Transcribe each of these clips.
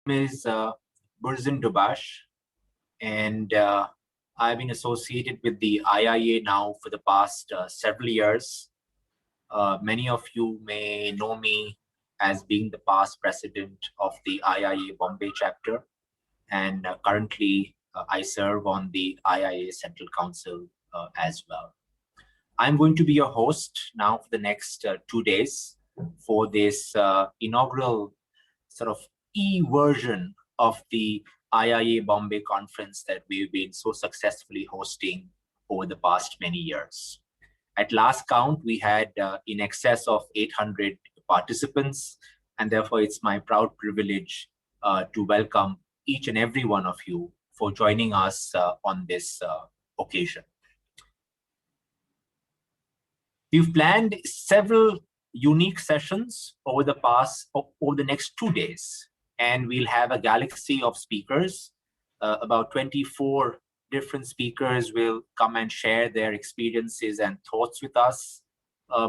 Is Burzin Dubash, and I've been associated with the IIA now for the past several years. Many of you may know me as being the past president of the IIA Bombay Chapter, and currently I serve on the IIA Central Council as well. I'm going to be your host now for the next 2 days for this inaugural sort of version of the IIA Bombay conference that we've been so successfully hosting over the past many years. At last count, we had in excess of 800 participants, and therefore it's my proud privilege to welcome each and every one of you for joining us on this occasion. We've planned several unique sessions over the next 2 days, and we'll have a galaxy of speakers. About 24 different speakers will come and share their experiences and thoughts with us,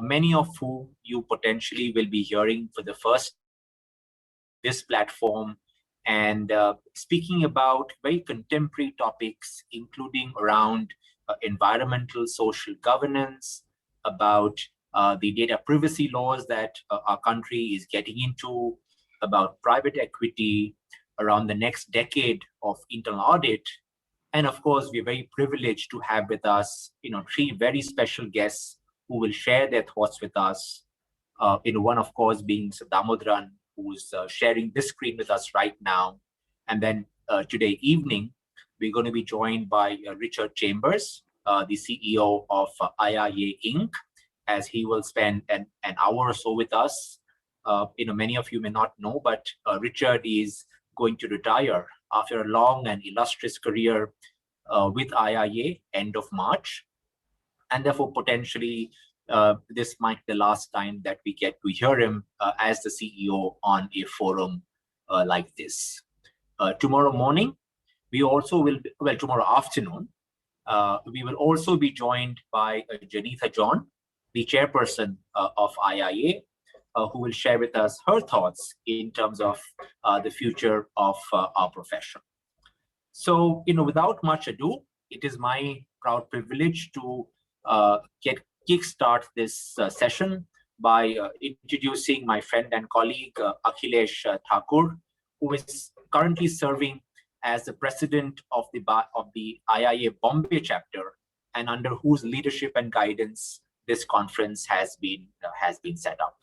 many of whom you potentially will be hearing for the first this platform, and speaking about very contemporary topics, including around environmental social governance, about the data privacy laws that our country is getting into, about private equity, around the next decade of internal audit. And of course, we're very privileged to have with us, 3 very special guests who will share their thoughts with us. One, of course, being M Damodaran, who's sharing this screen with us right now. And then today evening, we're going to be joined by Richard Chambers, the CEO of IIA Inc., as he will spend an hour or so with us. Many of you may not know, but Richard is going to retire after a long and illustrious career with IIA end of March. And therefore, potentially, this might be the last time that we get to hear him as the CEO on a forum like this. Tomorrow morning, we also will, tomorrow afternoon, we will also be joined by Janitha John, the chairperson of IIA, who will share with us her thoughts in terms of the future of our profession. So, without much ado, it is my proud privilege to kickstart this session by introducing my friend and colleague, Akhilesh Thakur, who is currently serving as the president of the IIA Bombay Chapter, and under whose leadership and guidance this conference has been set up.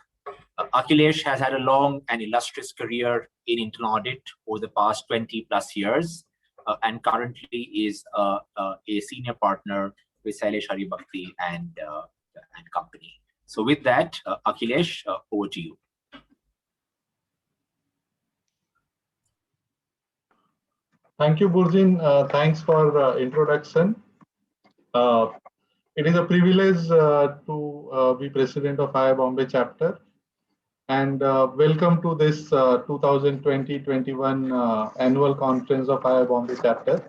Akhilesh has had a long and illustrious career in internal audit over the past 20 plus years, and currently is a senior partner with Sailesh Haribhakti and company. So with that, Akhilesh, over to you. Thank you, Burzin. Thanks for introduction. It is a privilege to be president of IIA Bombay Chapter, and welcome to this 2020-21 annual conference of IIA Bombay Chapter.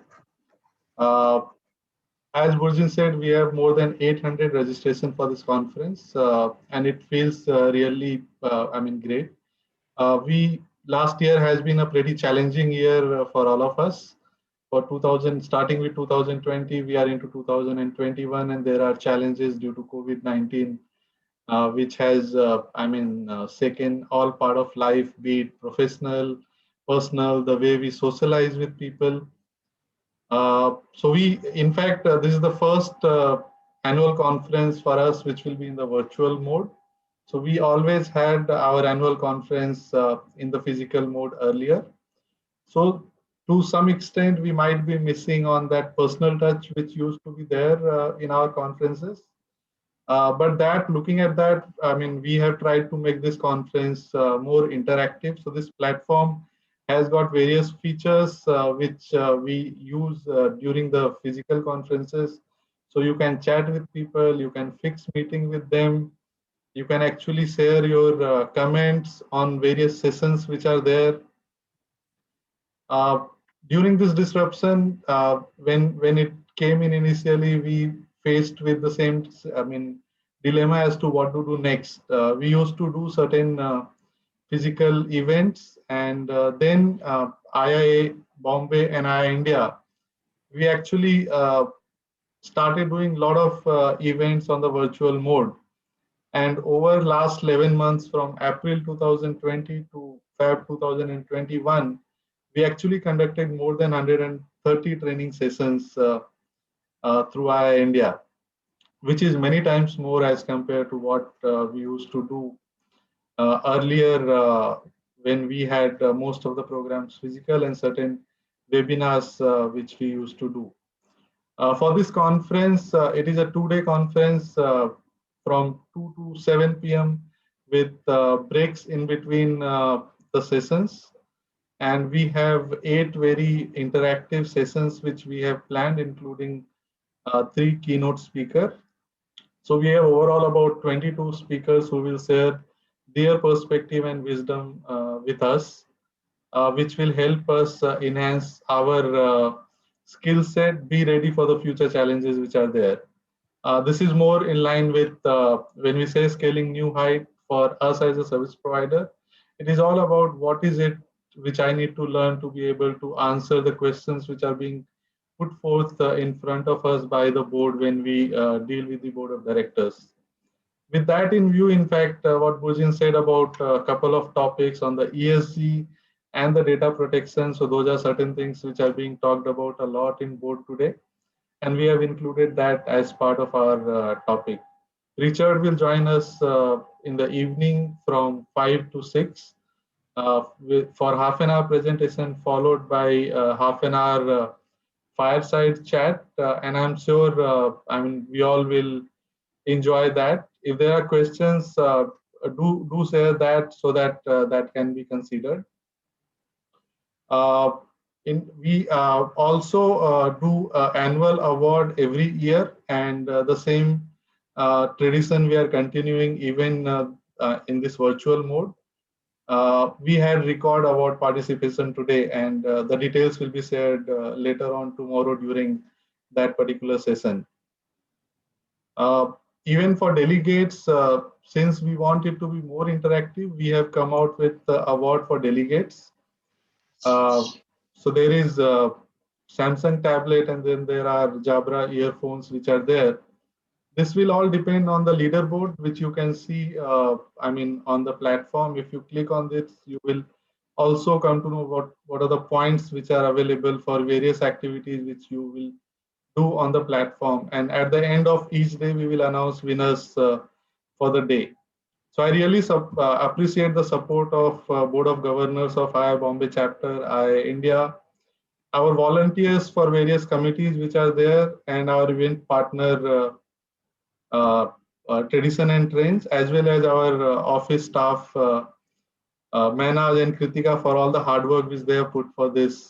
As Burzin said, we have more than 800 registrations for this conference, and it feels really, great. Last year has been a pretty challenging year for all of us. For starting with 2020, we are into 2021, and there are challenges due to COVID-19, which has, shaken all part of life, be it professional, personal, the way we socialize with people. So in fact, this is the first annual conference for us, which will be in the virtual mode. So we always had our annual conference in the physical mode earlier. So to some extent, we might be missing on that personal touch, which used to be there in our conferences. But looking at that, we have tried to make this conference more interactive. So this platform has got various features which we use during the physical conferences. So you can chat with people, you can fix meeting with them, you can actually share your comments on various sessions which are there. During this disruption, when it came in initially, we faced with the same dilemma as to what to do next. We used to do certain physical events, and then IIA Bombay and IIA India, we actually started doing a lot of events on the virtual mode. And over last 11 months, from April 2020 to Feb 2021, we actually conducted more than 130 training sessions through IIA India, which is many times more as compared to what we used to do earlier when we had most of the programs physical and certain webinars which we used to do. For this conference, it is a 2-day conference from 2 to 7 p.m. with breaks in between the sessions. And we have 8 very interactive sessions which we have planned, including 3 keynote speakers. So we have overall about 22 speakers who will share their perspective and wisdom with us, which will help us enhance our skill set, be ready for the future challenges which are there. This is more in line with when we say scaling new height for us as a service provider. It is all about what is it which I need to learn to be able to answer the questions which are being put forth in front of us by the board when we deal with the board of directors. With that in view, in fact, what Bujin said about a couple of topics on the ESG and the data protection, so those are certain things which are being talked about a lot in board today, and we have included that as part of our topic. Richard will join us in the evening from 5 to 6 for half an hour presentation, followed by half an hour fireside chat, and I'm sure we all will enjoy that. If there are questions, do share that so that that can be considered. We also do annual award every year, and the same tradition we are continuing even in this virtual mode. We had record award participation today, and the details will be shared later on tomorrow during that particular session. Even for delegates, since we want it to be more interactive, we have come out with the award for delegates. So there is a Samsung tablet, and then there are Jabra earphones which are there. This will all depend on the leaderboard, which you can see, on the platform. If you click on this, you will also come to know what are the points which are available for various activities which you will do on the platform. And at the end of each day, we will announce winners for the day. So I really appreciate the support of Board of Governors of IIA Bombay Chapter, IIA India, our volunteers for various committees which are there, and our event partner Tradition and Trends, as well as our office staff, Manaj and Kritika, for all the hard work which they have put for this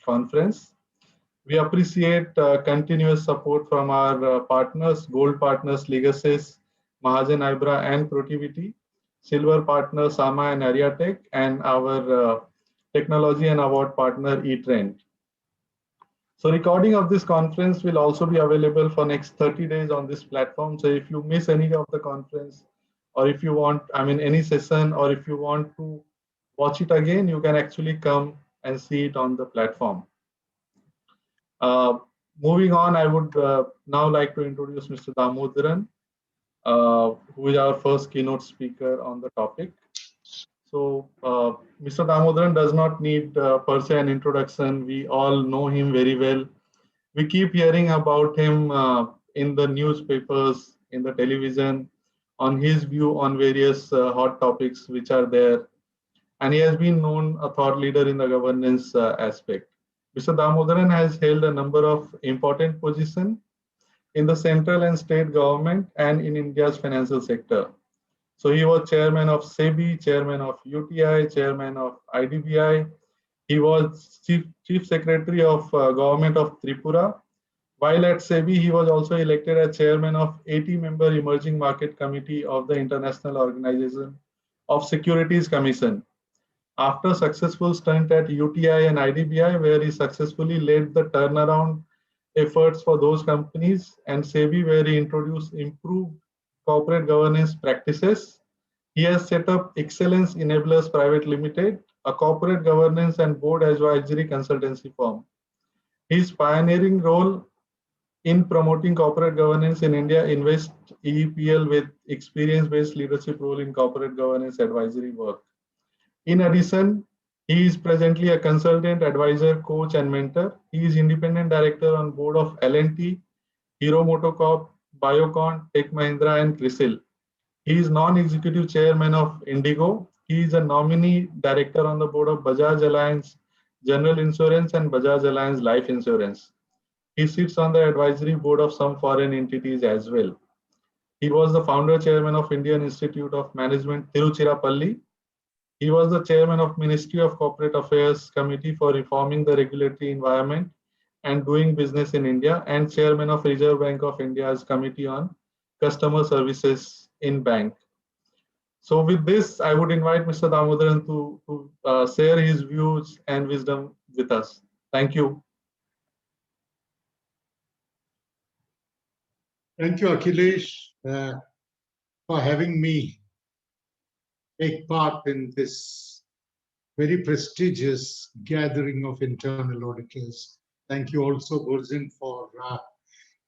conference. We appreciate continuous support from our partners, gold partners, Legacies, Mahajan Ibra and Protivity, silver partner, Sama and Ariatech, and our technology and award partner, eTrend. So recording of this conference will also be available for next 30 days on this platform. So if you miss any of the conference, or if you want, any session, or if you want to watch it again, you can actually come and see it on the platform. Moving on, I would now like to introduce Mr. Damodaran, who is our first keynote speaker on the topic. So Mr. Damodaran does not need per se an introduction. We all know him very well. We keep hearing about him in the newspapers, in the television, on his view on various hot topics which are there. And he has been known a thought leader in the governance aspect. Mr. Damodaran has held a number of important positions in the central and state government and in India's financial sector. So he was chairman of SEBI, chairman of UTI, chairman of IDBI. He was chief secretary of government of Tripura. While at SEBI, he was also elected as chairman of 80-member Emerging Market Committee of the International Organization of Securities Commission. After successful stint at UTI and IDBI, where he successfully led the turnaround efforts for those companies, and SEBI, where he introduced improved corporate governance practices, He has set up Excellence Enablers Pvt. Limited, a corporate governance and board advisory consultancy firm. His pioneering role in promoting corporate governance in India invests EEPL with experience-based leadership role in corporate governance advisory work. In addition, he is presently a consultant, advisor, coach, and mentor. He is independent director on board of L&T, Hero MotoCorp, Biocon, Tech Mahindra, and CRISIL. He is non-executive chairman of Indigo. He is a nominee director on the board of Bajaj Alliance General Insurance and Bajaj Alliance Life Insurance. He sits on the advisory board of some foreign entities as well. He was the founder chairman of Indian Institute of Management, Tiruchirappalli. He was the chairman of Ministry of Corporate Affairs Committee for Reforming the Regulatory Environment and Doing Business in India, and chairman of Reserve Bank of India's Committee on Customer Services in Bank. So with this, I would invite Mr. Damodaran to share his views and wisdom with us. Thank you. Thank you, Akhilesh, for having me take part in this very prestigious gathering of internal auditors. Thank you also, Burjin, for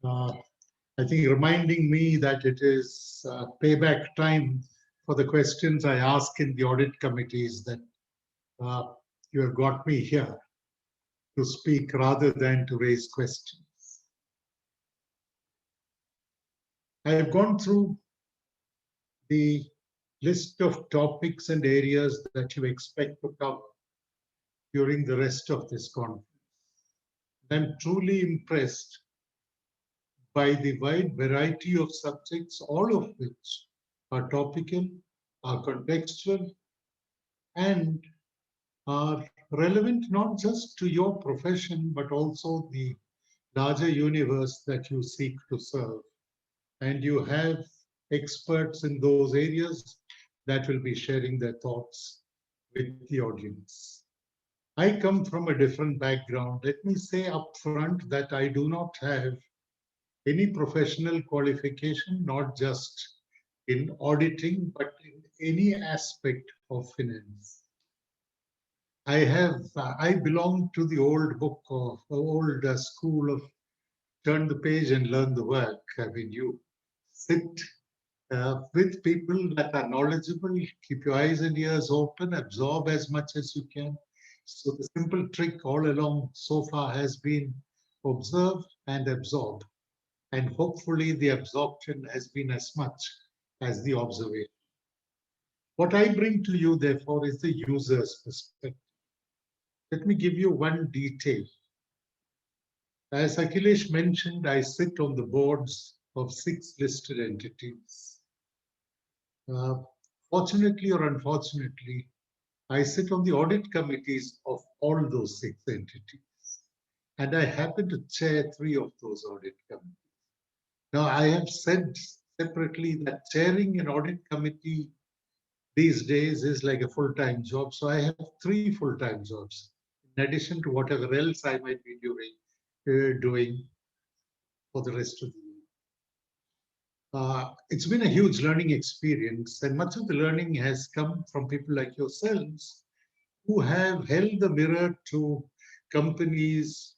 I think reminding me that it is payback time for the questions I ask in the audit committees, that you have got me here to speak rather than to raise questions. I have gone through the list of topics and areas that you expect to cover during the rest of this conference. I'm truly impressed by the wide variety of subjects, all of which are topical, are contextual, and are relevant not just to your profession, but also the larger universe that you seek to serve. And you have experts in those areas that will be sharing their thoughts with the audience. I come from a different background. Let me say upfront that I do not have any professional qualification, not just in auditing, but in any aspect of finance. I belong to the old book of old school of turn the page and learn the work. I mean, you sit with people that are knowledgeable, keep your eyes and ears open, absorb as much as you can. So the simple trick all along so far has been observe and absorb. And hopefully the absorption has been as much as the observation. What I bring to you, therefore, is the user's perspective. Let me give you one detail. As Akhilesh mentioned, I sit on the boards of 6 listed entities. Fortunately or unfortunately, I sit on the audit committees of all those 6 entities. And I happen to chair 3 of those audit committees. Now, I have said separately that chairing an audit committee these days is like a full-time job. So I have 3 full-time jobs, in addition to whatever else I might be doing for the rest of the year. It's been a huge learning experience, and much of the learning has come from people like yourselves who have held the mirror to companies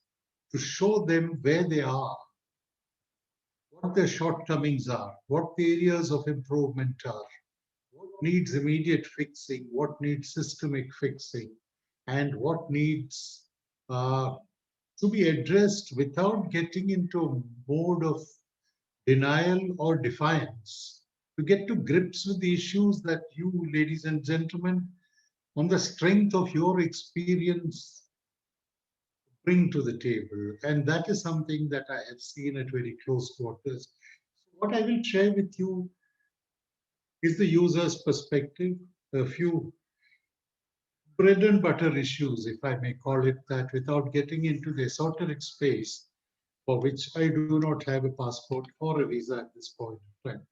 to show them where they are, what their shortcomings are, what the areas of improvement are, what needs immediate fixing, what needs systemic fixing, and what needs to be addressed without getting into a mode of denial or defiance, to get to grips with the issues that you, ladies and gentlemen, on the strength of your experience, bring to the table. And that is something that I have seen at very close quarters. So what I will share with you is the user's perspective, a few bread and butter issues, if I may call it that, without getting into the esoteric space for which I do not have a passport or a visa at this point in time.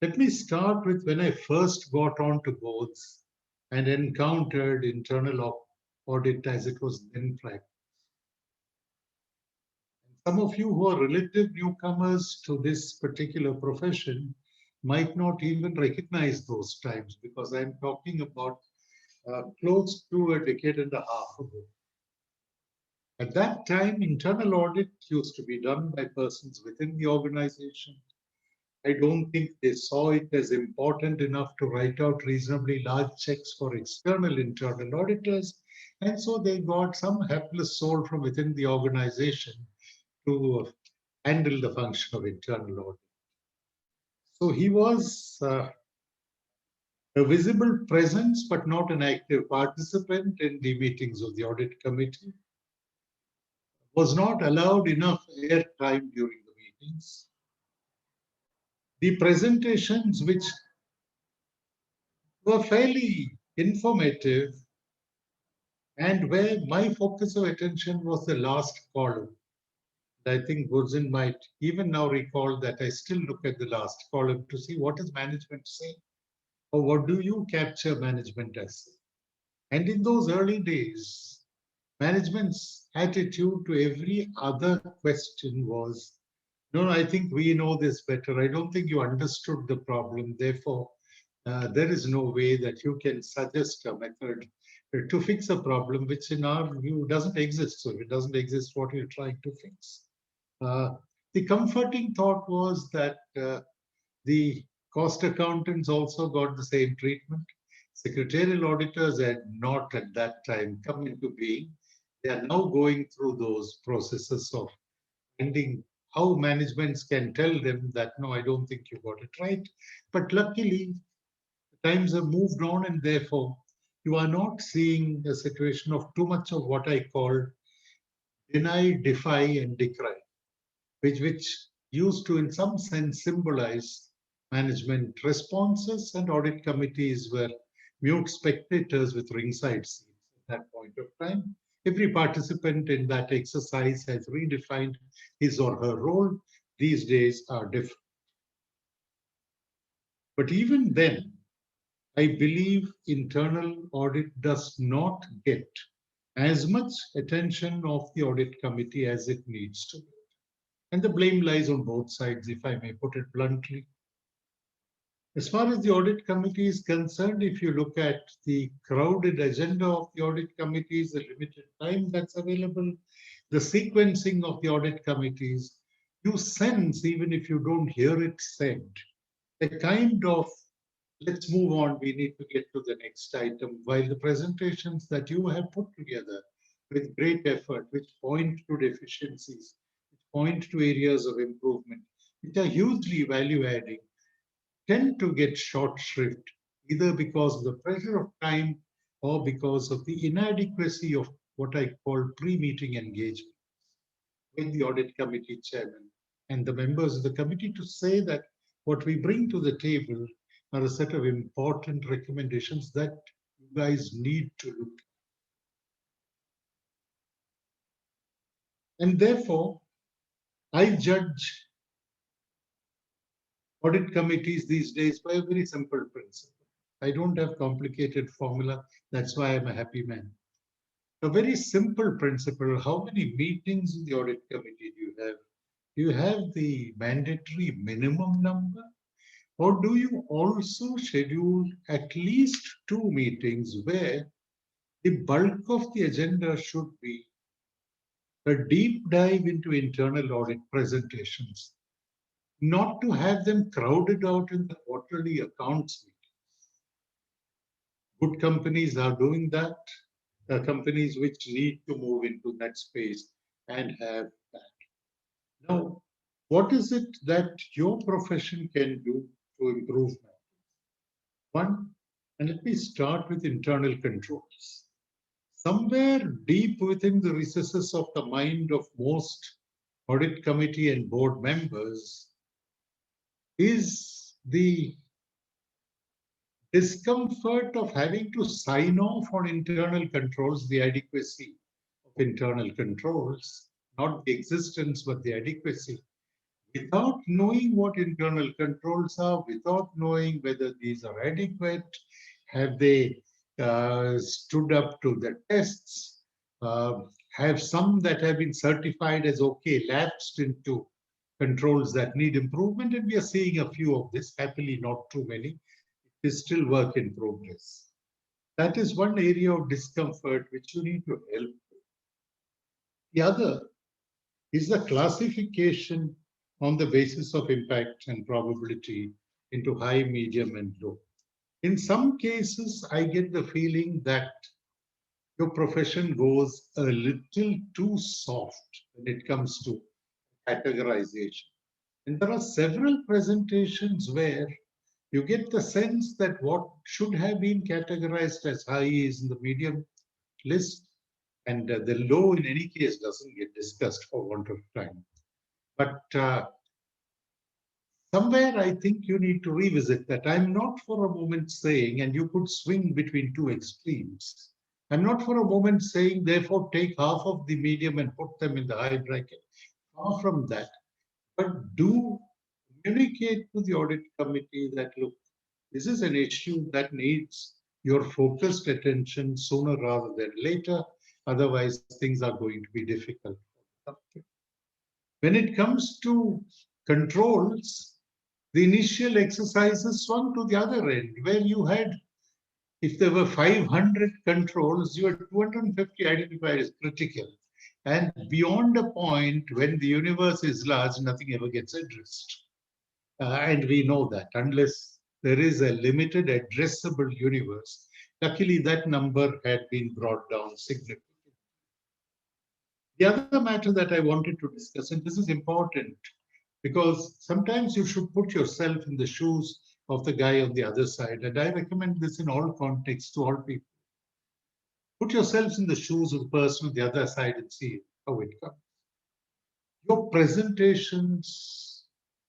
Let me start with when I first got onto boards and encountered internal audit as it was then practiced. Some of you who are relative newcomers to this particular profession might not even recognize those times, because I'm talking about close to a decade and a half ago. At that time, internal audit used to be done by persons within the organization. I don't think they saw it as important enough to write out reasonably large checks for external internal auditors. And so they got some hapless soul from within the organization to handle the function of internal audit. So he was a visible presence, but not an active participant in the meetings of the audit committee. Was not allowed enough airtime during the meetings. The presentations, which were fairly informative, and where my focus of attention was the last column. I think Gurjin might even now recall that I still look at the last column to see what does management say, or what do you capture management as. And in those early days, management's attitude to every other question was, no, I think we know this better. I don't think you understood the problem. Therefore, there is no way that you can suggest a method to fix a problem which in our view doesn't exist. So if it doesn't exist, what are you trying to fix? The comforting thought was that the cost accountants also got the same treatment. Secretarial auditors had not at that time come into being. They are now going through those processes of finding how managements can tell them that, no, I don't think you got it right. But luckily, times have moved on, and therefore, you are not seeing a situation of too much of what I call deny, defy, and decry, which used to, in some sense, symbolize management responses, and audit committees were mute spectators with ringside seats at that point of time. Every participant in that exercise has redefined his or her role. These days are different. But even then, I believe internal audit does not get as much attention of the audit committee as it needs to. And the blame lies on both sides, if I may put it bluntly. As far as the audit committee is concerned, if you look at the crowded agenda of the audit committees, the limited time that's available, the sequencing of the audit committees, you sense, even if you don't hear it said, a kind of, let's move on, we need to get to the next item, while the presentations that you have put together with great effort, which point to deficiencies, which point to areas of improvement, which are hugely value adding, tend to get short shrift, either because of the pressure of time or because of the inadequacy of what I call pre-meeting engagement with the audit committee chairman and the members of the committee to say that what we bring to the table are a set of important recommendations that you guys need to look at. And therefore, I judge audit committees these days by a very simple principle. I don't have complicated formula. That's why I'm a happy man. A very simple principle. How many meetings in the audit committee do you have? Do you have the mandatory minimum number? Or do you also schedule at least 2 meetings where the bulk of the agenda should be a deep dive into internal audit presentations, not to have them crowded out in the quarterly accounts meeting. Good companies are doing that. Companies which need to move into that space and have that. Now, what is it that your profession can do to improve that? One, and let me start with internal controls. Somewhere deep within the recesses of the mind of most audit committee and board members is the discomfort of having to sign off on internal controls, the adequacy of internal controls, not the existence, but the adequacy, without knowing what internal controls are, without knowing whether these are adequate, have they stood up to the tests, have some that have been certified as okay lapsed into controls that need improvement, and we are seeing a few of this, happily not too many. It is still work in progress. That is one area of discomfort which you need to help with. The other is the classification on the basis of impact and probability into high, medium, and low. In some cases, I get the feeling that your profession goes a little too soft when it comes to categorization. And there are several presentations where you get the sense that what should have been categorized as high is in the medium list, and the low in any case doesn't get discussed for want of time. But somewhere I think you need to revisit that. I'm not for a moment saying, and you could swing between two extremes. I'm not for a moment saying, therefore, take half of the medium and put them in the high bracket. Far from that. But do communicate to the audit committee that, look, this is an issue that needs your focused attention sooner rather than later. Otherwise, things are going to be difficult. When it comes to controls, the initial exercises swung to the other end, where you had, if there were 500 controls, you had 250 identified as critical. And beyond a point, when the universe is large, nothing ever gets addressed. And we know that unless there is a limited addressable universe, luckily that number had been brought down significantly. The other matter that I wanted to discuss, and this is important, because sometimes you should put yourself in the shoes of the guy on the other side. And I recommend this in all contexts to all people. Put yourselves in the shoes of the person on the other side and see how it comes. Your presentations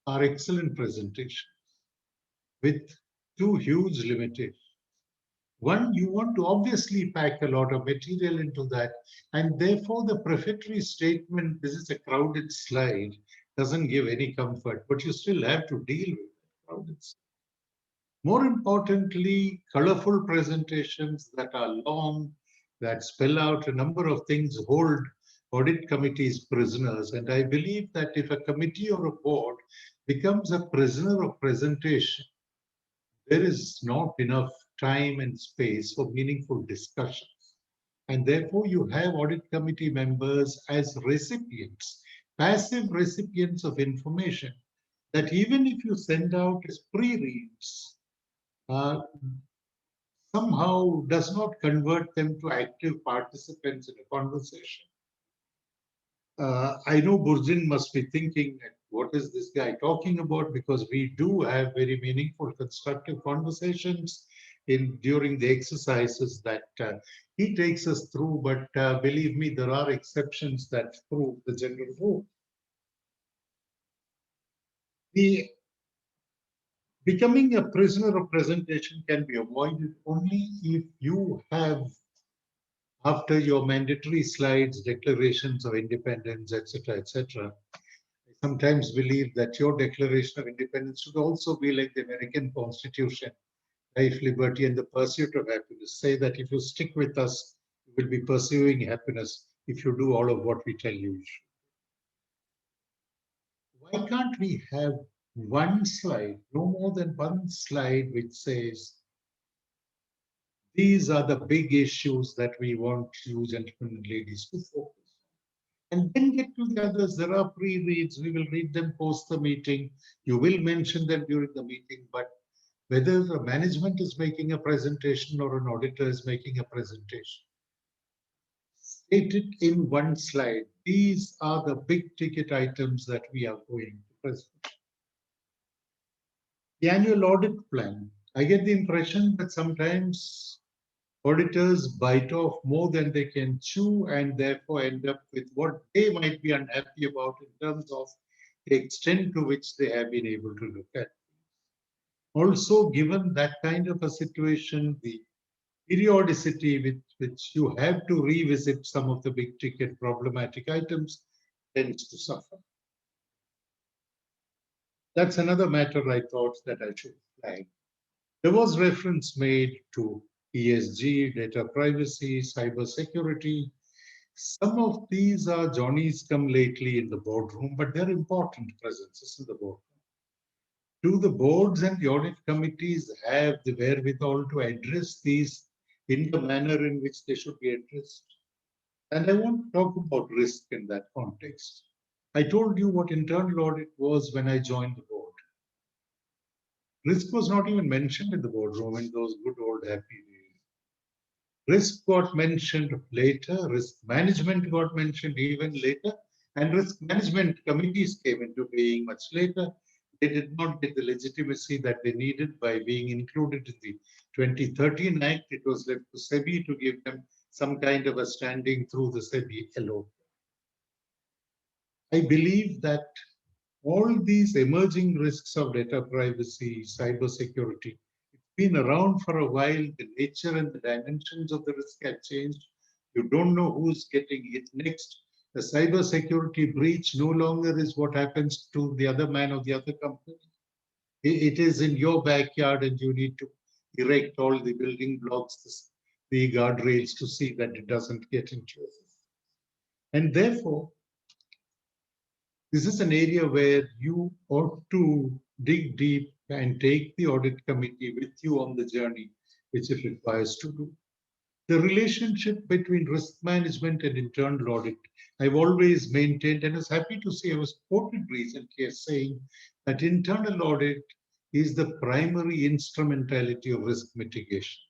are excellent presentations with two huge limitations. One, you want to obviously pack a lot of material into that, and therefore the prefatory statement, this is a crowded slide, doesn't give any comfort, but you still have to deal with that crowded slide. More importantly, colorful presentations that are long, that spell out a number of things, hold audit committees prisoners. And I believe that if a committee or a board becomes a prisoner of presentation, there is not enough time and space for meaningful discussions. And therefore, you have audit committee members as recipients, passive recipients of information that even if you send out as pre-reads, somehow does not convert them to active participants in a conversation. I know Burjin must be thinking, what is this guy talking about? Because we do have very meaningful, constructive conversations during the exercises that he takes us through. But believe me, there are exceptions that prove the general rule. Becoming a prisoner of presentation can be avoided only if you have, after your mandatory slides, declarations of independence, etc., I sometimes believe that your declaration of independence should also be like the American Constitution, life, liberty, and the pursuit of happiness. Say that if you stick with us, you will be pursuing happiness if you do all of what we tell you. Why can't we have one slide, no more than one slide, which says, these are the big issues that we want you, gentlemen and ladies, to focus on. And then get to the others. There are pre-reads. We will read them post the meeting. You will mention them during the meeting. But whether the management is making a presentation or an auditor is making a presentation, state it in one slide. These are the big ticket items that we are going to present. The annual audit plan. I get the impression that sometimes auditors bite off more than they can chew and therefore end up with what they might be unhappy about in terms of the extent to which they have been able to look at. Also, given that kind of a situation, the periodicity with which you have to revisit some of the big ticket problematic items tends to suffer. That's another matter I thought that I should flag. There was reference made to ESG, data privacy, cyber security. Some of these are Johnny's come lately in the boardroom, but they're important presences in the boardroom. Do the boards and the audit committees have the wherewithal to address these in the manner in which they should be addressed? And I want to talk about risk in that context. I told you what internal audit was when I joined the board. Risk was not even mentioned in the boardroom in those good old happy days. Risk got mentioned later, risk management got mentioned even later, and risk management committees came into being much later. They did not get the legitimacy that they needed by being included in the 2013 Act. It was left to SEBI to give them some kind of a standing through the SEBI alone. I believe that all these emerging risks of data privacy, cybersecurity, it's been around for a while. The nature and the dimensions of the risk have changed. You don't know who's getting hit next. The cybersecurity breach no longer is what happens to the other man or the other company. It is in your backyard, and you need to erect all the building blocks, the guardrails to see that it doesn't get into your system. And therefore, this is an area where you ought to dig deep and take the audit committee with you on the journey which it requires to do. The relationship between risk management and internal audit, I've always maintained, and was happy to see I was quoted recently as saying that internal audit is the primary instrumentality of risk mitigation.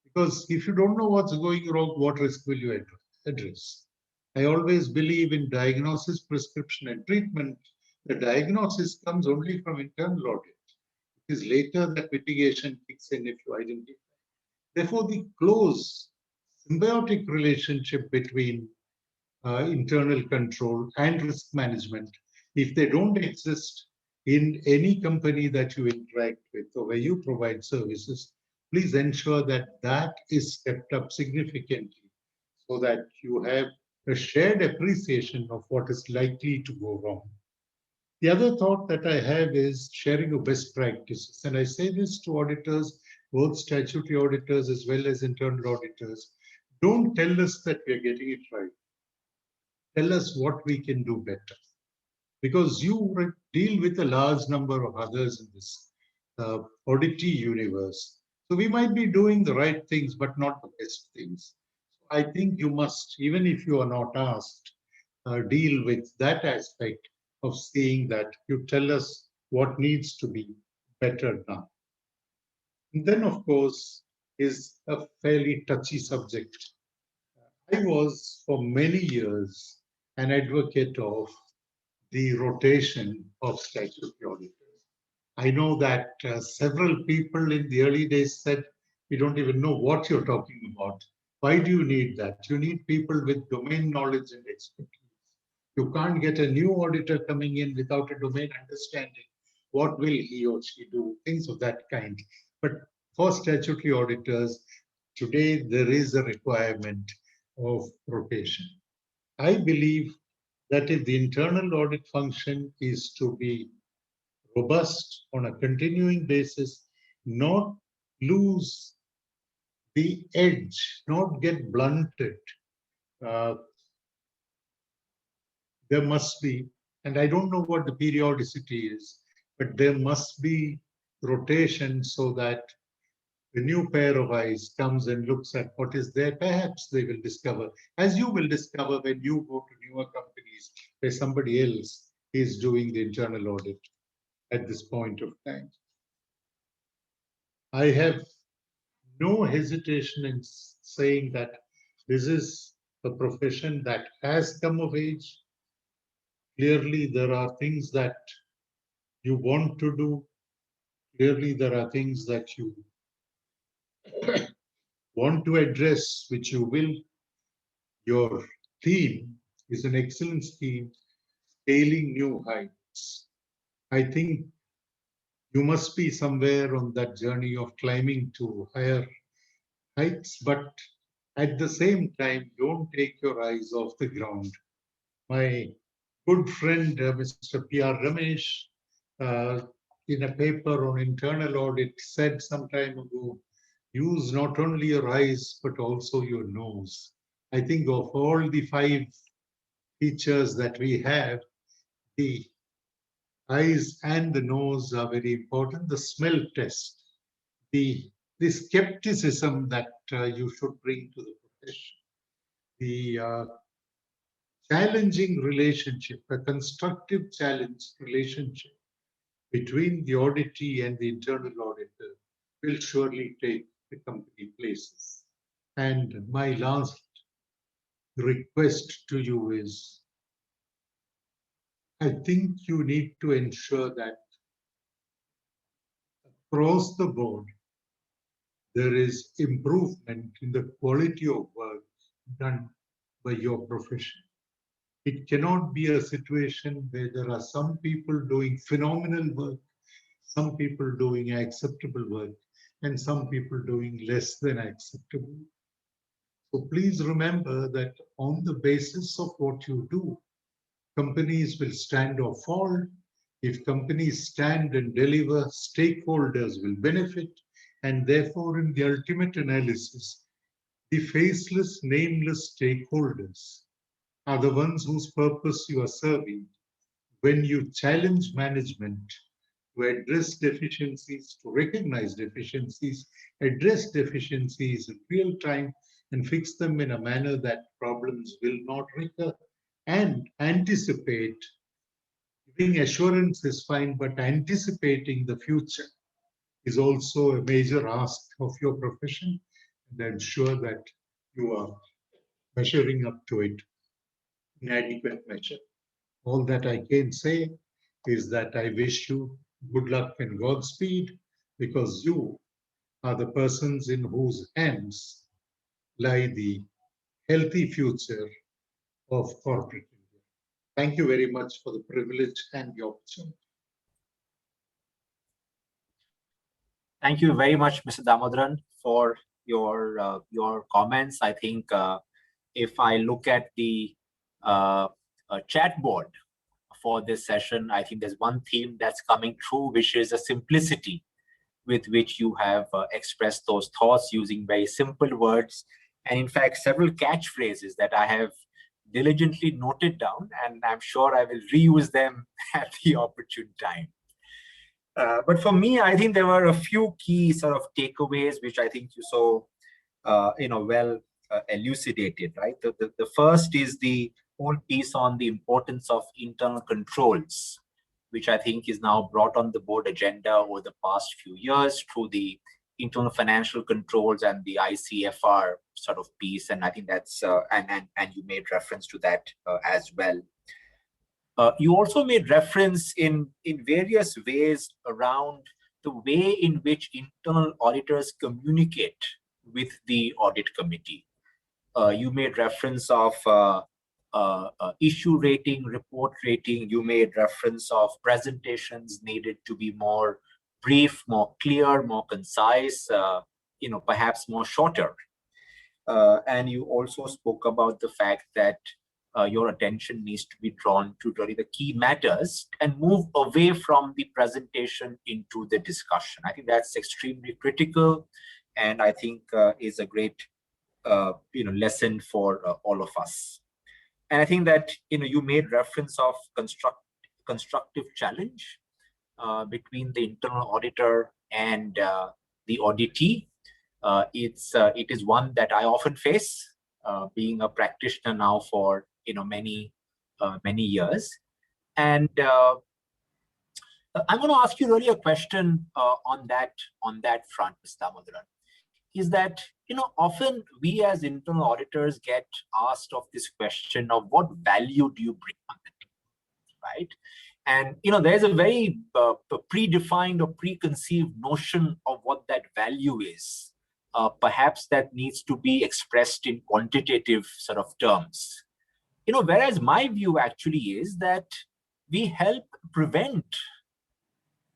Because if you don't know what's going wrong, what risk will you address? I always believe in diagnosis, prescription, and treatment. The diagnosis comes only from internal audit. It is later that mitigation kicks in if you identify. Therefore, the close symbiotic relationship between internal control and risk management, if they don't exist in any company that you interact with or where you provide services, please ensure that that is stepped up significantly so that you have a shared appreciation of what is likely to go wrong. The other thought that I have is sharing of best practices. And I say this to auditors, both statutory auditors as well as internal auditors. Don't tell us that we are getting it right. Tell us what we can do better. Because you deal with a large number of others in this auditee universe. So we might be doing the right things, but not the best things. I think you must, even if you are not asked, deal with that aspect of seeing that you tell us what needs to be better done. And then, of course, is a fairly touchy subject. I was, for many years, an advocate of the rotation of statutory auditors. I know that several people in the early days said, we don't even know what you're talking about. Why do you need that? You need people with domain knowledge and expertise. You can't get a new auditor coming in without a domain understanding. What will he or she do? Things of that kind. But for statutory auditors, today there is a requirement of rotation. I believe that if the internal audit function is to be robust on a continuing basis, not lose the edge, not get blunted, uh, there must be, and I don't know what the periodicity is, but there must be rotation so that the new pair of eyes comes and looks at what is there. Perhaps they will discover, as you will discover when you go to newer companies where somebody else is doing the internal audit at this point of time. I have no hesitation in saying that this is a profession that has come of age. Clearly, there are things that you want to do. Clearly, there are things that you want to address, which you will. Your theme is an excellent theme, scaling new heights. I think you must be somewhere on that journey of climbing to higher heights, but at the same time, don't take your eyes off the ground. My good friend, Mr. P.R. Ramesh, uh, in a paper on internal audit, said some time ago, use not only your eyes, but also your nose. I think of all the 5 features that we have, the eyes and the nose are very important. The smell test, the skepticism that you should bring to the profession, the challenging relationship, a constructive challenge relationship between the auditee and the internal auditor will surely take the company places. And my last request to you is, I think you need to ensure that across the board, there is improvement in the quality of work done by your profession. It cannot be a situation where there are some people doing phenomenal work, some people doing acceptable work, and some people doing less than acceptable. So please remember that on the basis of what you do, companies will stand or fall. If companies stand and deliver, stakeholders will benefit. And therefore, in the ultimate analysis, the faceless, nameless stakeholders are the ones whose purpose you are serving when you challenge management to address deficiencies, to recognize deficiencies, address deficiencies in real time, and fix them in a manner that problems will not recur, and anticipate. Giving assurance is fine, but anticipating the future is also a major ask of your profession, and I'm sure that you are measuring up to it in adequate measure. All that I can say is that I wish you good luck and Godspeed, because you are the persons in whose hands lie the healthy future of corporate India. Thank you very much for the privilege and the opportunity. Thank you very much, Mr. Damodaran, for your comments. I think if I look at the chat board for this session, I think there's one theme that's coming through, which is the simplicity with which you have expressed those thoughts using very simple words, and in fact several catchphrases that I have diligently noted down, and I'm sure I will reuse them at the opportune time. But for me, I think there were a few key sort of takeaways, which I think you so well elucidated, right? The first is the whole piece on the importance of internal controls, which I think is now brought on the board agenda over the past few years through the internal financial controls and the ICFR sort of piece. And I think that's, and you made reference to that as well. You also made reference in various ways around the way in which internal auditors communicate with the audit committee. You made reference of issue rating, report rating. You made reference of presentations needed to be more brief, more clear, more concise, perhaps more shorter. And you also spoke about the fact that your attention needs to be drawn to really the key matters and move away from the presentation into the discussion. I think that's extremely critical, and I think is a great lesson for all of us. And I think that you made reference of constructive challenge between the internal auditor and the auditee. It is one that I often face, being a practitioner now for many years. And I'm going to ask you really a question on that front, Mr. Damodaran. Is that often we as internal auditors get asked of this question of what value do you bring on the table, right? And there's a very predefined or preconceived notion of what that value is. Perhaps that needs to be expressed in quantitative sort of terms. Whereas my view actually is that we help prevent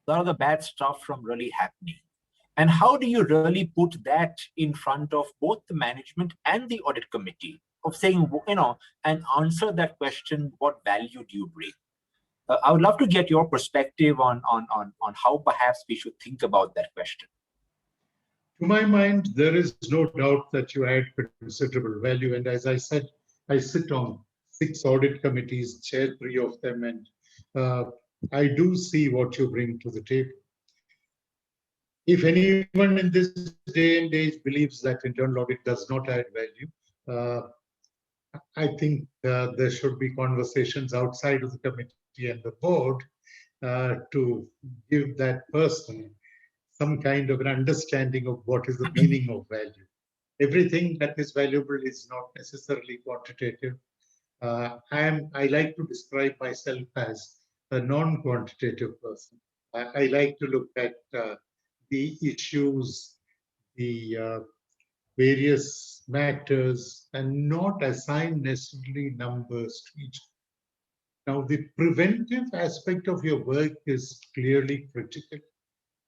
a lot of the bad stuff from really happening. And how do you really put that in front of both the management and the audit committee of saying, and answer that question, what value do you bring? I would love to get your perspective on how perhaps we should think about that question. To my mind, there is no doubt that you add considerable value. And as I said, I sit on 6 audit committees, chair 3 of them, and I do see what you bring to the table. If anyone in this day and age believes that internal audit does not add value, I think there should be conversations outside of the committee and the board to give that person some kind of an understanding of what is the meaning of value. Everything that is valuable is not necessarily quantitative. I like to describe myself as a non-quantitative person. I like to look at the issues, the various matters, and not assign necessarily numbers to each. Now, the preventive aspect of your work is clearly critical.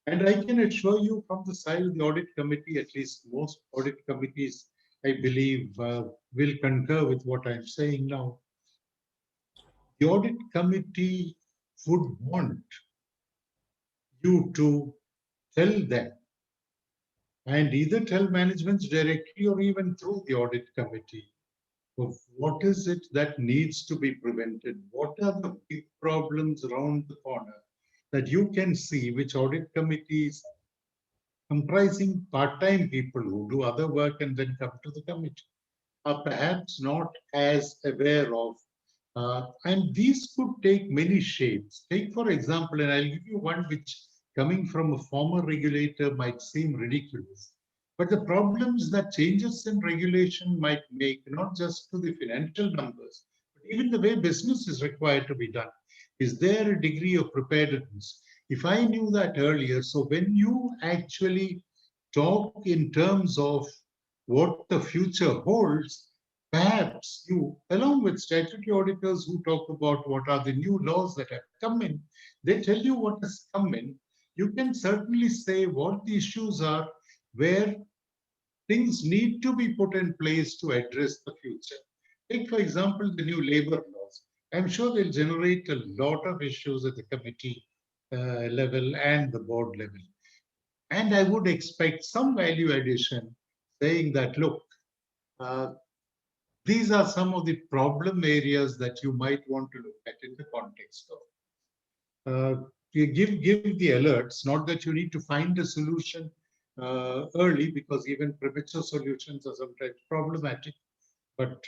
And I can assure you from the side of the audit committee, at least most audit committees, I believe, will concur with what I'm saying now. The audit committee would want you to tell them, and either tell management directly or even through the audit committee, of what is it that needs to be prevented? What are the big problems around the corner that you can see, which audit committees comprising part-time people who do other work and then come to the committee are perhaps not as aware of. And these could take many shapes. Take, for example, and I'll give you one which, coming from a former regulator, might seem ridiculous. But the problems that changes in regulation might make, not just to the financial numbers, but even the way business is required to be done. Is there a degree of preparedness? If I knew that earlier, so when you actually talk in terms of what the future holds, perhaps you, along with statutory auditors who talk about what are the new laws that have come in, they tell you what has come in. You can certainly say what the issues are, where things need to be put in place to address the future. Take, for example, the new labor laws. I'm sure they'll generate a lot of issues at the committee level and the board level. And I would expect some value addition saying that, look, these are some of the problem areas that you might want to look at in the context of. You give the alerts, not that you need to find a solution early, because even premature solutions are sometimes problematic, but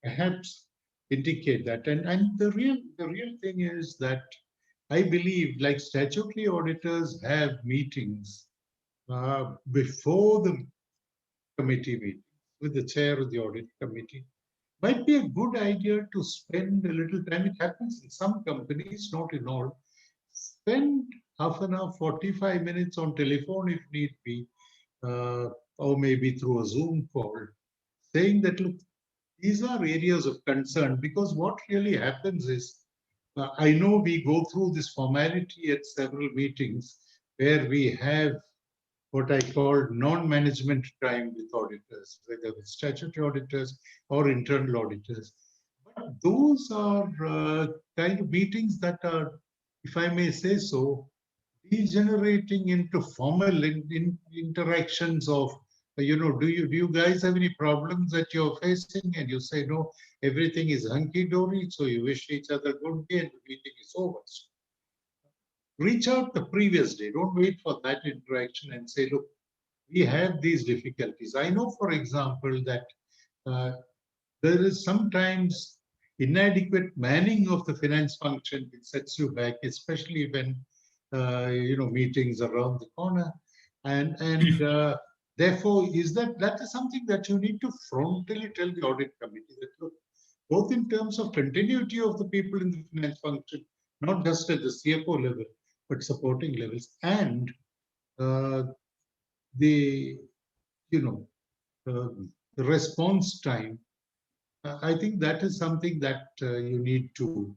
perhaps indicate that. And the real thing is that I believe, like statutory auditors have meetings before the committee meeting with the chair of the audit committee. Might be a good idea to spend a little time. It happens in some companies, not in all. Spend half an hour, 45 minutes on telephone if need be, or maybe through a Zoom call, saying that, look, these are areas of concern, because what really happens is, I know we go through this formality at several meetings where we have what I call non-management time with auditors, whether with statutory auditors or internal auditors. But those are kind of meetings that are, if I may say so, degenerating into formal interactions of, do you guys have any problems that you're facing? And you say, no, everything is hunky-dory. So you wish each other good day and the meeting is over. Reach out the previous day. Don't wait for that interaction and say, look, we have these difficulties. I know, for example, that there is sometimes inadequate manning of the finance function which sets you back, especially when meetings around the corner, and therefore that is something that you need to frontally tell the audit committee that, look, both in terms of continuity of the people in the finance function, not just at the CFO level, but supporting levels, and the response time. I think that is something that you need to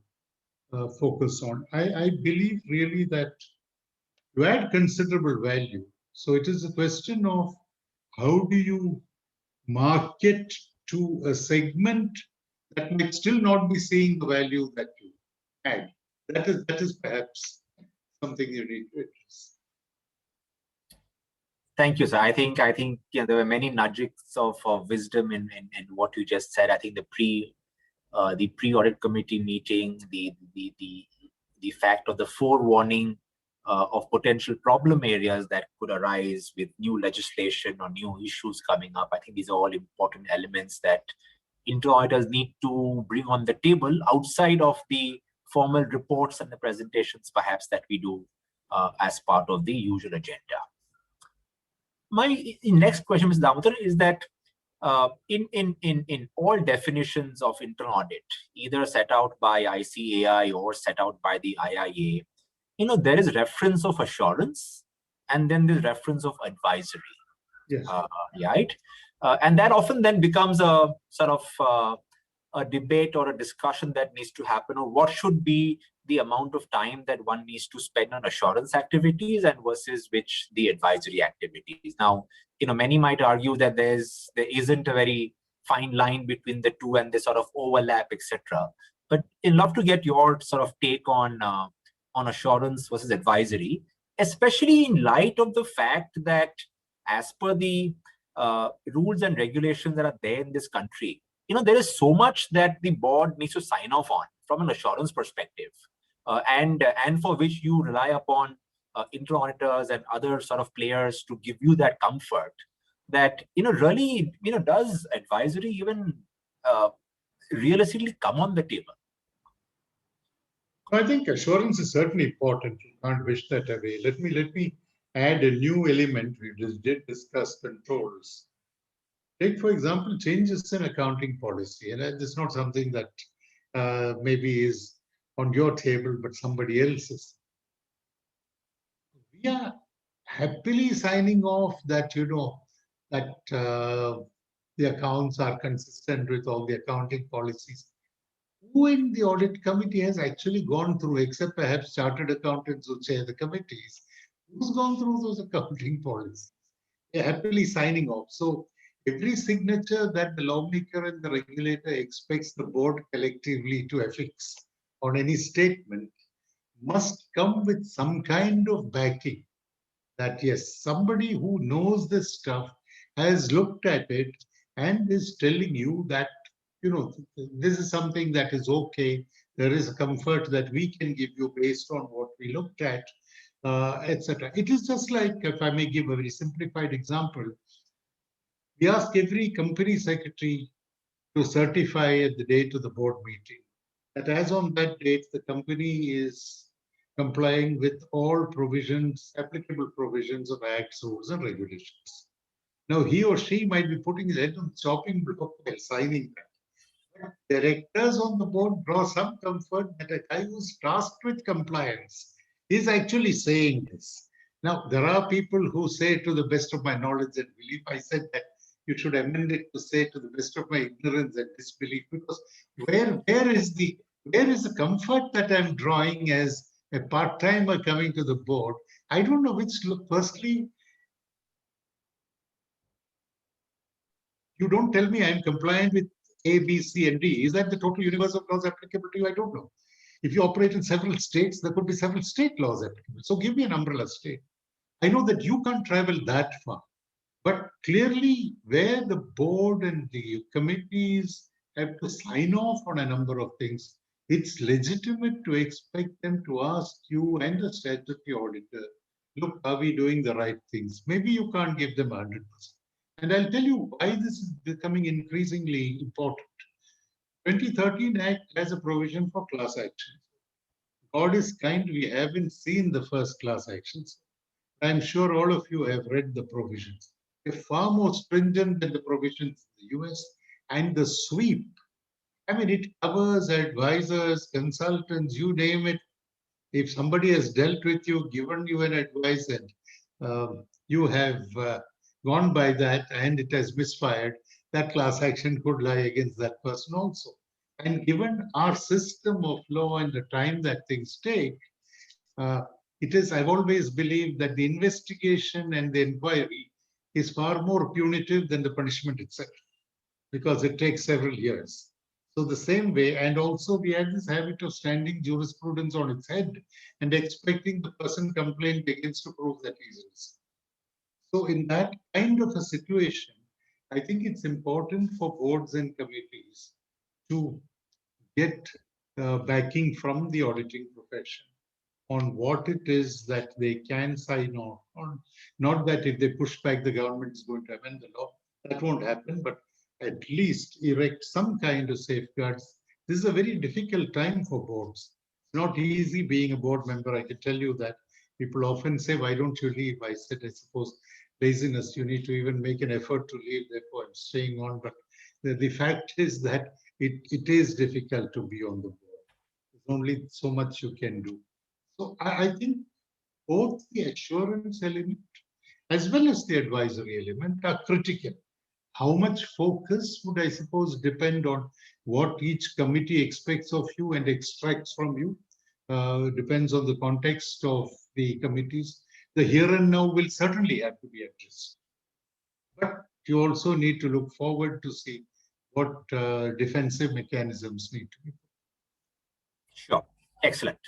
focus on. I believe really that you add considerable value. So it is a question of how do you market to a segment that might still not be seeing the value that you add. That is perhaps something you need to address. Thank you, sir. I think there were many nuggets of wisdom in what you just said. I think the pre-audit committee meeting, the fact of the forewarning of potential problem areas that could arise with new legislation or new issues coming up. I think these are all important elements that internal auditors need to bring on the table outside of the formal reports and the presentations, perhaps, that we do as part of the usual agenda. My next question, Mr. Damodaran, is that in all definitions of internal audit, either set out by ICAI or set out by the IIA, there is reference of assurance and then there's reference of advisory. Yes. Right? And that often then becomes a sort of a debate or a discussion that needs to happen, or what should be the amount of time that one needs to spend on assurance activities and versus which the advisory activities. Now, many might argue that there isn't a very fine line between the two and they sort of overlap, etc. But I'd love to get your sort of take on assurance versus advisory, especially in light of the fact that as per the rules and regulations that are there in this country, there is so much that the board needs to sign off on from an assurance perspective, and for which you rely upon internal auditors and other sort of players to give you that comfort. That really does advisory even realistically come on the table? I think assurance is certainly important. You can't wish that away. Let me add a new element. We just did discuss controls. Take, for example, changes in accounting policy. And it's not something that maybe is on your table, but somebody else's. We are happily signing off that, that the accounts are consistent with all the accounting policies. Who in the audit committee has actually gone through, except perhaps chartered accountants who chair the committees, who's gone through those accounting policies? They're happily signing off. So every signature that the lawmaker and the regulator expects the board collectively to affix on any statement must come with some kind of backing that, yes, somebody who knows this stuff has looked at it and is telling you that, this is something that is okay. There is a comfort that we can give you based on what we looked at, etc. It is just like, if I may give a very simplified example, we ask every company secretary to certify at the date of the board meeting that as on that date, the company is complying with all provisions, applicable provisions of acts, rules, and regulations. Now, he or she might be putting his head on the chopping block while signing that. But directors on the board draw some comfort that a guy who's tasked with compliance is actually saying this. Now, there are people who say, to the best of my knowledge and belief, I said that you should amend it to say, to the best of my ignorance and disbelief, because where is the comfort that I'm drawing as a part-timer coming to the board? I don't know which. Firstly, you don't tell me I'm compliant with A, B, C, and D. Is that the total universe of laws applicable to you? I don't know. If you operate in several states, there could be several state laws applicable. So give me an umbrella state. I know that you can't travel that far. But clearly, where the board and the committees have to sign off on a number of things, it's legitimate to expect them to ask you and the statutory auditor, look, are we doing the right things? Maybe you can't give them 100%. And I'll tell you why this is becoming increasingly important. 2013 Act has a provision for class actions. God is kind, we haven't seen the first class actions. I'm sure all of you have read the provisions. They're far more stringent than the provisions in the US, and the sweep. I mean, it covers advisors, consultants, you name it. If somebody has dealt with you, given you an advice, and you have gone by that and it has misfired, that class action could lie against that person also. And given our system of law and the time that things take, I've always believed that the investigation and the inquiry is far more punitive than the punishment itself, because it takes several years. So the same way, and also we have this habit of standing jurisprudence on its head and expecting the person complained against to prove that he's innocent. So in that kind of a situation, I think it's important for boards and committees to get backing from the auditing profession on what it is that they can sign off on. Not that if they push back, the government is going to amend the law. That won't happen, but at least erect some kind of safeguards. This is a very difficult time for boards. It's not easy being a board member. I can tell you that. People often say, why don't you leave? I said, I suppose laziness. You need to even make an effort to leave. Therefore, I'm staying on. But the fact is that it is difficult to be on the board. There's only so much you can do. So I think both the assurance element as well as the advisory element are critical. How much focus would, I suppose, depend on what each committee expects of you and extracts from you. Depends on the context of the committees. The here and now will certainly have to be addressed. But you also need to look forward to see what defensive mechanisms need to be. Sure. Excellent.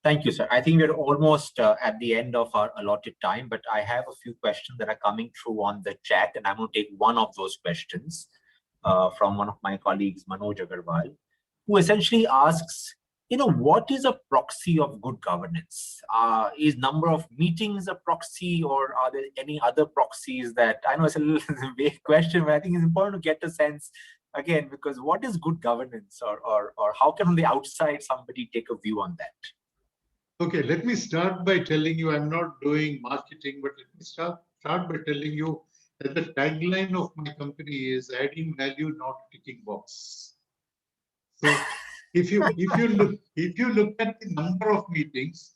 Thank you, sir. I think we're almost at the end of our allotted time, but I have a few questions that are coming through on the chat, and I'm going to take one of those questions from one of my colleagues, Manoj Agarwal, who essentially asks, what is a proxy of good governance? Is number of meetings a proxy, or are there any other proxies that, I know it's a little vague question, but I think it's important to get a sense, again, because what is good governance, or how can on the outside somebody take a view on that? Okay, let me start by telling you I'm not doing marketing, but let me start by telling you that the tagline of my company is adding value, not ticking box. So if you look at the number of meetings,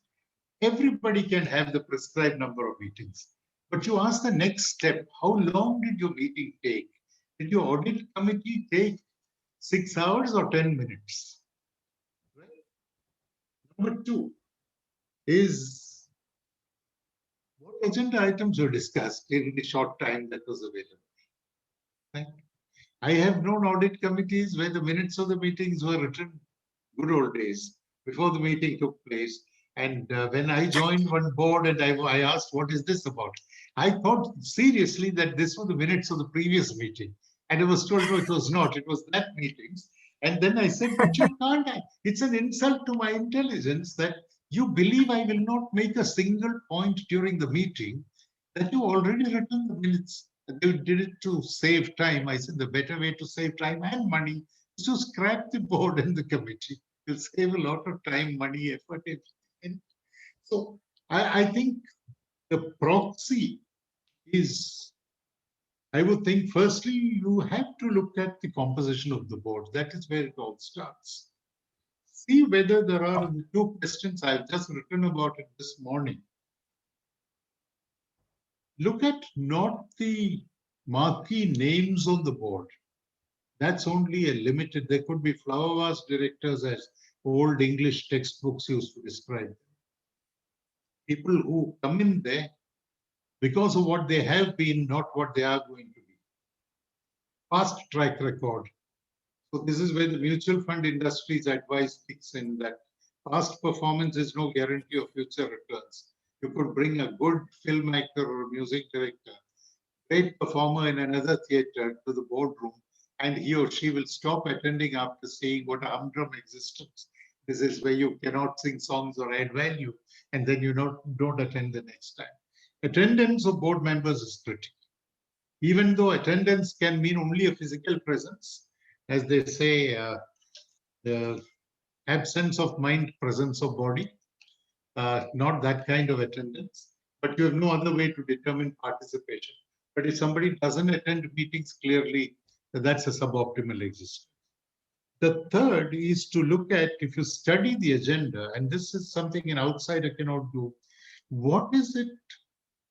everybody can have the prescribed number of meetings. But you ask the next step, how long did your meeting take? Did your audit committee take 6 hours or 10 minutes? Right? Number two is what agenda items were discussed in the short time that was available. Right? I have known audit committees where the minutes of the meetings were written good old days before the meeting took place. And when I joined one board and I asked, what is this about? I thought seriously that this were the minutes of the previous meeting. And I was told, no, it was not. It was that meetings. And then I said, but you can't. It's an insult to my intelligence that you believe I will not make a single point during the meeting, that you already written the minutes. They did it to save time. I said the better way to save time and money is to scrap the board and the committee. You'll save a lot of time, money, effort. And so I think the proxy is, I would think, firstly, you have to look at the composition of the board. That is where it all starts. See whether there are two questions I've just written about it this morning. Look at not the marquee names on the board. That's only a limited, there could be flower vase directors as old English textbooks used to describe them. People who come in there because of what they have been, not what they are going to be. Past track record. So this is where the mutual fund industry's advice kicks in, that past performance is no guarantee of future returns. You could bring a good filmmaker or music director, great performer in another theater to the boardroom, and he or she will stop attending after seeing what a humdrum existence. This is where you cannot sing songs or add value, and then you don't attend the next time. Attendance of board members is critical. Even though attendance can mean only a physical presence, as they say, the absence of mind, presence of body, not that kind of attendance, but you have no other way to determine participation. But if somebody doesn't attend meetings, clearly that's a suboptimal existence. The third is to look at, if you study the agenda, and this is something an outsider cannot do, what is it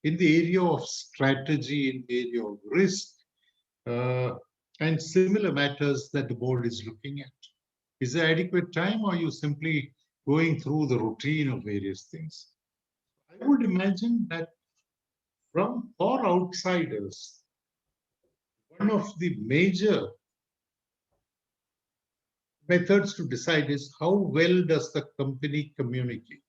in the area of strategy, in the area of risk, and similar matters that the board is looking at? Is there adequate time, or are you simply going through the routine of various things? I would imagine that for outsiders, one of the major methods to decide is how well does the company communicate?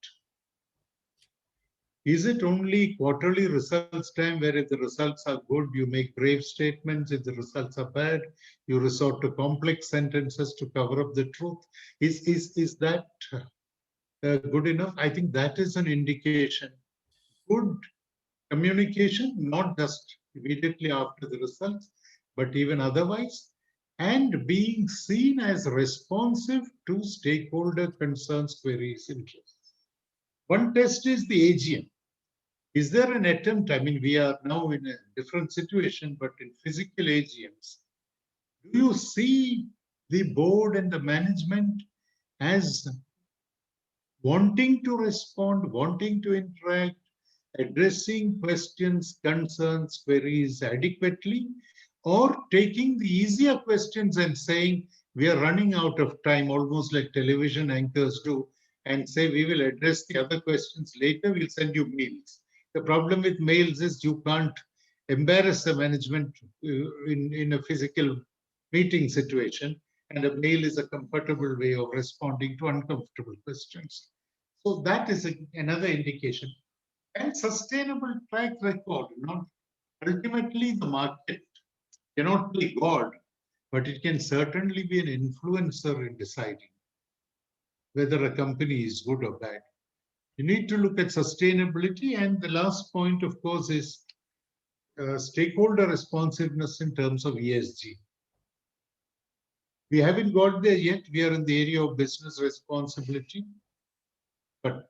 Is it only quarterly results time where if the results are good, you make brave statements? If the results are bad, you resort to complex sentences to cover up the truth? Is that good enough? I think that is an indication. Good communication, not just immediately after the results, but even otherwise, and being seen as responsive to stakeholder concerns, queries, interests. One test is the AGM. Is there an attempt? I mean, we are now in a different situation, but in physical AGMs, do you see the board and the management as wanting to respond, wanting to interact, addressing questions, concerns, queries adequately, or taking the easier questions and saying, we are running out of time, almost like television anchors do, and say, we will address the other questions later, we'll send you mails. The problem with mails is you can't embarrass the management in a physical meeting situation, and a mail is a comfortable way of responding to uncomfortable questions. So that is another indication. And sustainable track record. Not ultimately the market cannot be God, but it can certainly be an influencer in deciding whether a company is good or bad. You need to look at sustainability. And the last point, of course, is stakeholder responsiveness in terms of ESG. We haven't got there yet. We are in the area of business responsibility. But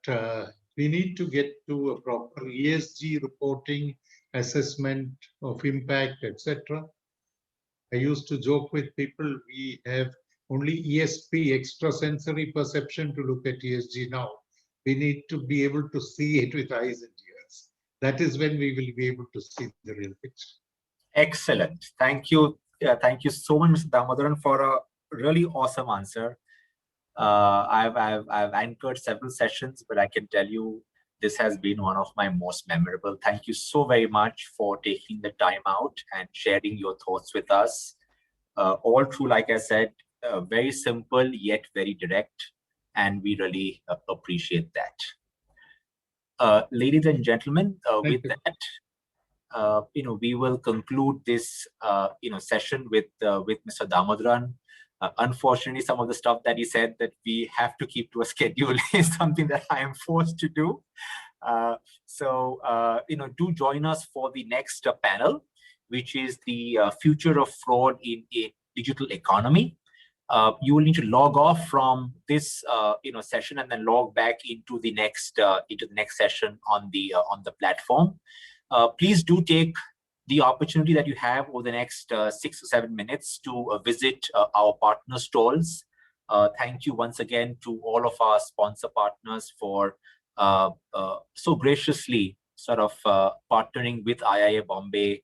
we need to get to a proper ESG reporting, assessment of impact, etc. I used to joke with people, we have only ESP, extrasensory perception, to look at ESG now. We need to be able to see it with eyes and ears. That is when we will be able to see the real picture. Excellent. Thank you. Thank you so much, Mr. Damodaran, for a really awesome answer. I've anchored several sessions, but I can tell you this has been one of my most memorable. Thank you so very much for taking the time out and sharing your thoughts with us. All through, like I said, very simple yet very direct, and we really appreciate that. Ladies and gentlemen, with that, we will conclude this session with Mr. Damodaran. Unfortunately, some of the stuff that he said that we have to keep to a schedule is something that I am forced to do. Do join us for the next panel, which is the future of fraud in a digital economy. You will need to log off from this session and then log back into the next session on the platform. Please do take the opportunity that you have over the next 6 to 7 minutes to visit our partner stalls. Thank you once again to all of our sponsor partners for so graciously sort of partnering with IIA Bombay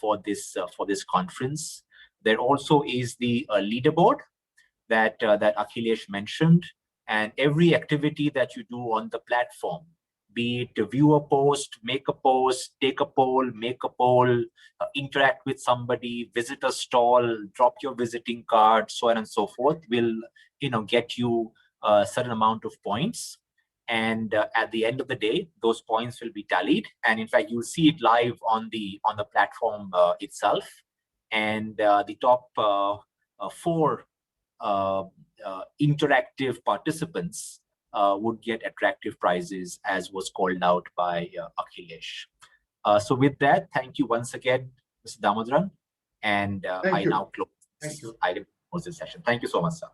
for this conference. There also is the leaderboard that Akhilesh mentioned, and every activity that you do on the platform, be it view a post, make a post, take a poll, make a poll, interact with somebody, visit a stall, drop your visiting card, so on and so forth, will get you a certain amount of points. And at the end of the day, those points will be tallied. And in fact, you'll see it live on the platform itself. And the top 4 interactive participants would get attractive prizes, as was called out by Akhilesh. So with that, thank you once again, Mr. Damodaran. And I now close this session. Thank you so much, sir.